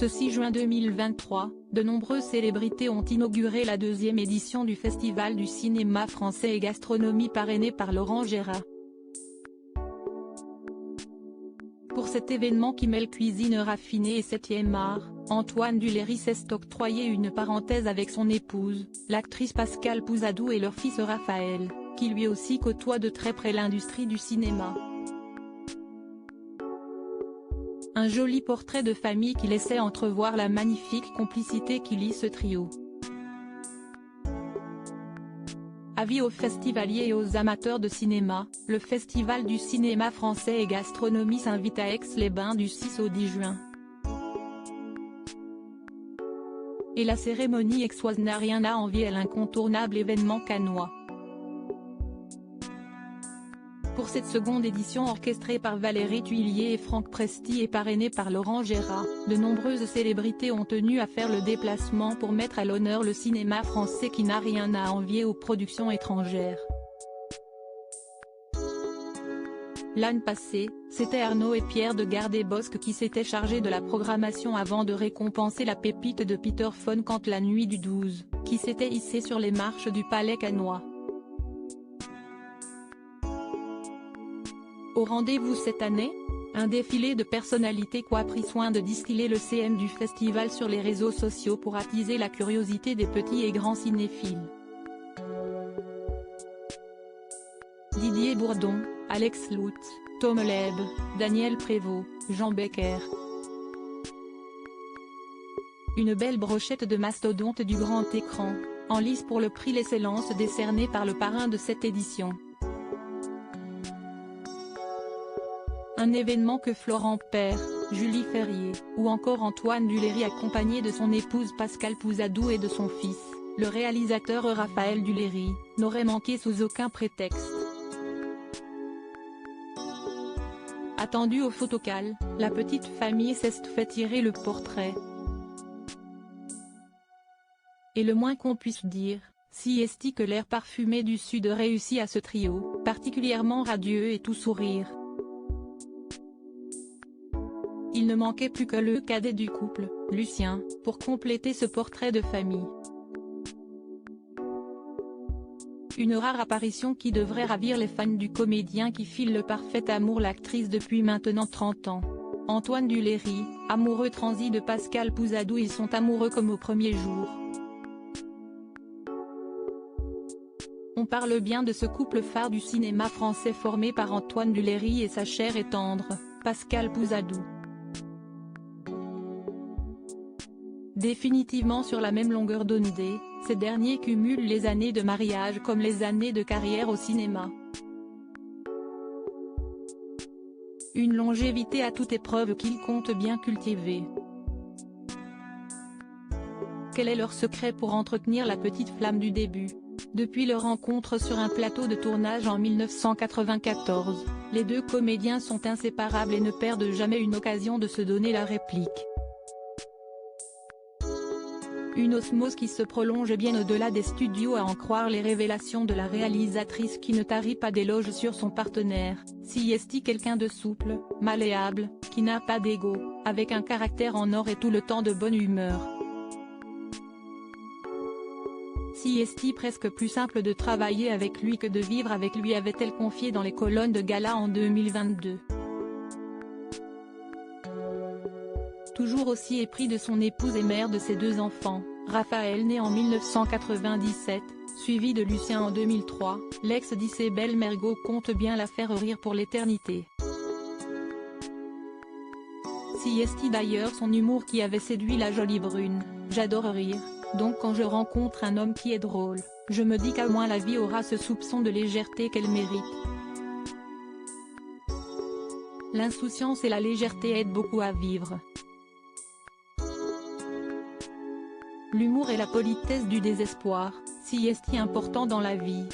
Ce 6 juin 2023, de nombreuses célébrités ont inauguré la deuxième édition du Festival du cinéma français et gastronomie parrainé par Laurent Gérard. Pour cet événement qui mêle cuisine raffinée et 7e art, Antoine Duléry s'est octroyé une parenthèse avec son épouse, l'actrice Pascale Pouzadou et leur fils Raphaël, qui lui aussi côtoie de très près l'industrie du cinéma. Un joli portrait de famille qui laissait entrevoir la magnifique complicité qui lie ce trio. Avis aux festivaliers et aux amateurs de cinéma, le Festival du cinéma français et gastronomie s'invite à Aix-les-Bains du 6 au 10 juin. Et la cérémonie aixoise n'a rien à envier à l'incontournable événement cannois. Pour cette seconde édition orchestrée par Valérie Tuillier et Franck Presti et parrainée par Laurent Gérard, de nombreuses célébrités ont tenu à faire le déplacement pour mettre à l'honneur le cinéma français qui n'a rien à envier aux productions étrangères. L'année passée, c'était Arnaud et Pierre de Gardébosque qui s'étaient chargés de la programmation avant de récompenser la pépite de Peter von Kant la nuit du 12, qui s'était hissé sur les marches du Palais cannois. Au rendez-vous cette année, un défilé de personnalités qui a pris soin de distiller le CM du festival sur les réseaux sociaux pour attiser la curiosité des petits et grands cinéphiles. Didier Bourdon, Alex Lutz, Tom Leb, Daniel Prévost, Jean Becker. Une belle brochette de mastodontes du grand écran, en lice pour le prix l'excellence décerné par le parrain de cette édition. Un événement que Florent Père, Julie Ferrier, ou encore Antoine Duléry accompagné de son épouse Pascale Pouzadou et de son fils, le réalisateur Raphaël Duléry, n'aurait manqué sous aucun prétexte. Attendue au photocall, la petite famille s'est fait tirer le portrait. Et le moins qu'on puisse dire, si est que l'air parfumé du Sud réussit à ce trio, particulièrement radieux et tout sourire. Il ne manquait plus que le cadet du couple, Lucien, pour compléter ce portrait de famille. Une rare apparition qui devrait ravir les fans du comédien qui file le parfait amour l'actrice depuis maintenant 30 ans. Antoine Duléry, amoureux transi de Pascale Pouzadou, ils sont amoureux comme au premier jour. On parle bien de ce couple phare du cinéma français formé par Antoine Duléry et sa chère et tendre, Pascale Pouzadou. Définitivement sur la même longueur d'onde, ces derniers cumulent les années de mariage comme les années de carrière au cinéma. Une longévité à toute épreuve qu'ils comptent bien cultiver. Quel est leur secret pour entretenir la petite flamme du début? Depuis leur rencontre sur un plateau de tournage en 1994, les deux comédiens sont inséparables et ne perdent jamais une occasion de se donner la réplique. Une osmose qui se prolonge bien au-delà des studios à en croire les révélations de la réalisatrice qui ne tarit pas d'éloges sur son partenaire, si est quelqu'un de souple, malléable, qui n'a pas d'ego, avec un caractère en or et tout le temps de bonne humeur. Si est presque plus simple de travailler avec lui que de vivre avec lui, avait-elle confié dans les colonnes de Gala en 2022. Toujours aussi épris de son épouse et mère de ses deux enfants, Raphaël né en 1997, suivi de Lucien en 2003, l'ex d'Isabelle Mergo compte bien la faire rire pour l'éternité. Si est d'ailleurs son humour qui avait séduit la jolie brune, j'adore rire, donc quand je rencontre un homme qui est drôle, je me dis qu'à moins la vie aura ce soupçon de légèreté qu'elle mérite. L'insouciance et la légèreté aident beaucoup à vivre. L'humour et la politesse du désespoir, si est important dans la vie.